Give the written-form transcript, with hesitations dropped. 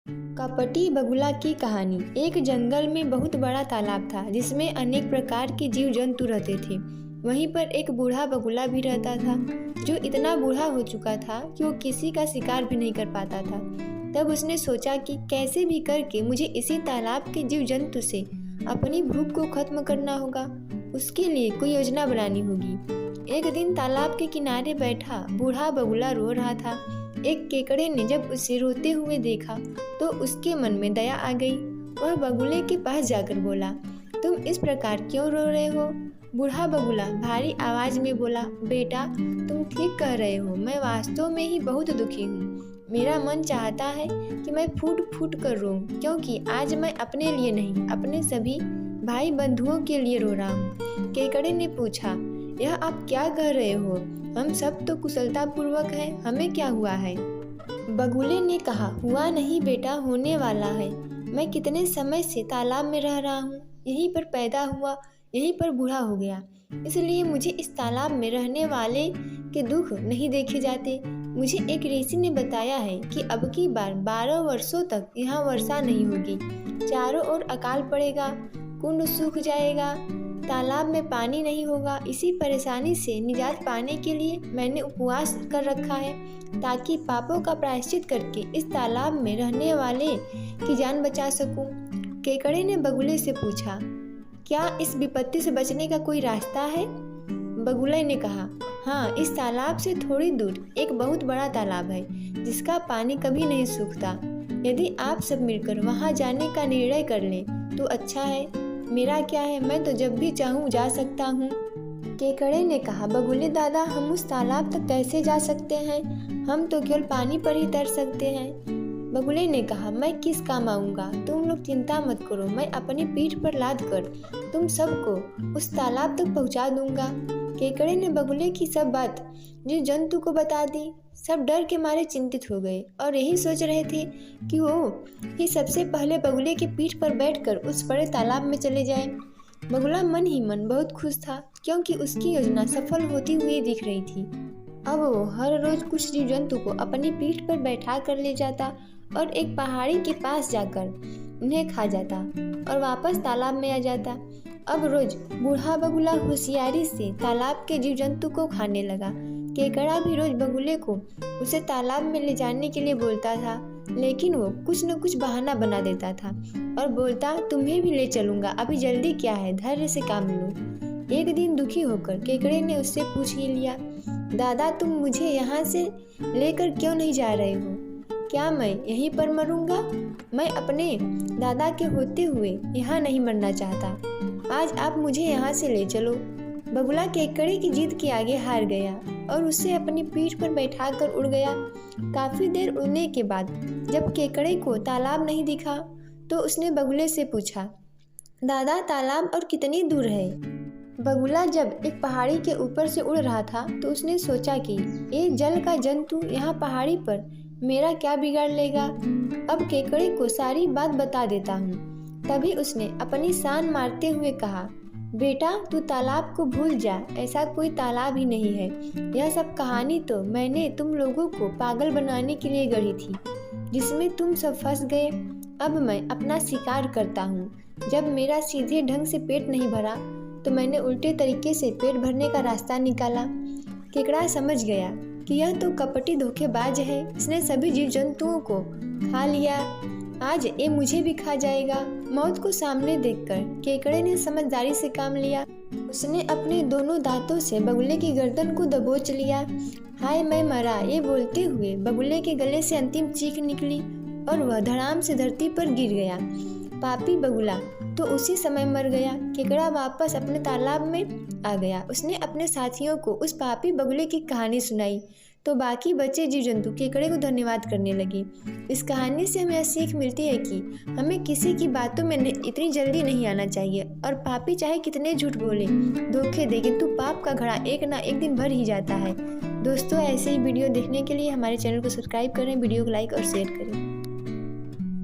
कपटी बगुला की कहानी। एक जंगल में बहुत बड़ा तालाब था जिसमें अनेक प्रकार के जीव जंतु रहते थे। वहीं पर एक बूढ़ा बगुला भी रहता था जो इतना बूढ़ा हो चुका था कि वो किसी का शिकार भी नहीं कर पाता था। तब उसने सोचा कि कैसे भी करके मुझे इसी तालाब के जीव जंतु से अपनी भूख को खत्म करना होगा। उसके लिए कोई योजना बनानी होगी। एक दिन तालाब के किनारे बैठा बूढ़ा बगुला रो रहा था। एक केकड़े ने जब उसे रोते हुए देखा तो उसके मन में दया आ गई। वह बगुले के पास जाकर बोला, तुम इस प्रकार क्यों रो रहे हो? बूढ़ा बगुला भारी आवाज में बोला, बेटा तुम ठीक कह रहे हो, मैं वास्तव में ही बहुत दुखी हूँ। मेरा मन चाहता है कि मैं फूट फूट कर रोऊं, क्योंकि आज मैं अपने लिए नहीं अपने सभी भाई बंधुओं के लिए रो रहा हूँ। केकड़े ने पूछा, यह आप क्या कह रहे हो? हम सब तो कुशलता पूर्वक हैं, हमें क्या हुआ है? बगुले ने कहा, हुआ नहीं बेटा, होने वाला है। मैं कितने समय से तालाब में रह रहा हूँ, यहीं पर पैदा हुआ, यहीं पर बूढ़ा हो गया, इसलिए मुझे इस तालाब में रहने वाले के दुख नहीं देखे जाते। मुझे एक ऋषि ने बताया है कि अब की बार 12 वर्षों तक यहाँ वर्षा नहीं होगी, चारों ओर अकाल पड़ेगा, कुंड सूख जाएगा, तालाब में पानी नहीं होगा। इसी परेशानी से निजात पाने के लिए मैंने उपवास कर रखा है, ताकि पापों का प्रायश्चित करके इस तालाब में रहने वाले की जान बचा सकूं। केकड़े ने बगुले से पूछा, क्या इस विपत्ति से बचने का कोई रास्ता है? बगुले ने कहा, हाँ, इस तालाब से थोड़ी दूर एक बहुत बड़ा तालाब है जिसका पानी कभी नहीं सूखता। यदि आप सब मिलकर वहां जाने का निर्णय कर लें तो अच्छा है। मेरा क्या है, मैं तो जब भी चाहूँ जा सकता हूँ। केकड़े ने कहा, बगुले दादा, हम उस तालाब तक कैसे जा सकते हैं? हम तो केवल पानी पर ही तैर सकते हैं। बगुले ने कहा, मैं किस काम आऊँगा? तुम लोग चिंता मत करो, मैं अपनी पीठ पर लाद कर तुम सबको उस तालाब तक पहुँचा दूंगा। केकड़े ने बगुले की सब बात जीव जंतु को बता दी। सब डर के मारे चिंतित हो गए और यही सोच रहे थे कि वो ही सबसे पहले बगुले की पीठ पर बैठकर उस बड़े तालाब में चले जाएं। बगुला मन ही मन बहुत खुश था, क्योंकि उसकी योजना सफल होती हुई दिख रही थी। अब वो हर रोज कुछ जीव जंतु को अपनी पीठ पर बैठा कर ले जाता और एक पहाड़ी के पास जाकर उन्हें खा जाता और वापस तालाब में आ जाता। अब रोज बूढ़ा बगुला होशियारी से तालाब के जीव जंतु को खाने लगा। केकड़ा भी रोज बगुले को उसे तालाब में ले जाने के लिए बोलता था, लेकिन वो कुछ न कुछ बहाना बना देता था और बोलता, तुम्हें भी ले चलूंगा, अभी जल्दी क्या है, धैर्य से काम लो। एक दिन दुखी होकर केकड़े ने उससे पूछ ही लिया, दादा तुम मुझे यहाँ से लेकर क्यों नहीं जा रहे हो? क्या मैं यहीं पर मरूंगा? मैं अपने दादा के होते हुए यहाँ नहीं मरना चाहता। आज आप मुझे यहाँ से ले चलो। बगुला केकड़े की जिद के आगे हार गया और उसे अपनी पीठ पर बैठाकर उड़ गया। काफी देर उड़ने के बाद जब केकड़े को तालाब नहीं दिखा तो उसने बगुले से पूछा, दादा तालाब और कितनी दूर है? बगुला जब एक पहाड़ी के ऊपर से उड़ रहा था तो उसने सोचा कि ये जल का जंतु यहाँ पहाड़ी पर मेरा क्या बिगाड़ लेगा, अब केकड़े को सारी बात बता देता हूँ। तभी उसने अपनी शान मारते हुए कहा, बेटा तू तालाब को भूल जा, ऐसा कोई तालाब ही नहीं है। यह सब कहानी तो मैंने तुम लोगों को पागल बनाने के लिए गढ़ी थी, जिसमें तुम सब फंस गए। अब मैं अपना शिकार करता हूँ। जब मेरा सीधे ढंग से पेट नहीं भरा तो मैंने उल्टे तरीके से पेट भरने का रास्ता निकाला। केकड़ा समझ गया कि यह तो कपटी धोखेबाज है, इसने सभी जीव जंतुओं को खा लिया, आज ये मुझे भी खा जाएगा। मौत को सामने देखकर केकड़े ने समझदारी से काम लिया। उसने अपने दोनों दांतों से बगुले की गर्दन को दबोच लिया। हाय मैं मरा, ये बोलते हुए बगुले के गले से अंतिम चीख निकली और वह धड़ाम से धरती पर गिर गया। पापी बगुला तो उसी समय मर गया। केकड़ा वापस अपने तालाब में आ गया। उसने अपने साथियों को उस पापी बगुले की कहानी सुनाई तो बाकी बचे जीव जंतु केकड़े को धन्यवाद करने लगे। इस कहानी से हमें सीख मिलती है कि हमें किसी की बातों में इतनी जल्दी नहीं आना चाहिए और पापी चाहे कितने झूठ बोले, धोखे दे, किंतु पाप का घड़ा एक ना एक दिन भर ही जाता है। दोस्तों, ऐसे ही वीडियो देखने के लिए हमारे चैनल को सब्सक्राइब करें, वीडियो को लाइक और शेयर करें।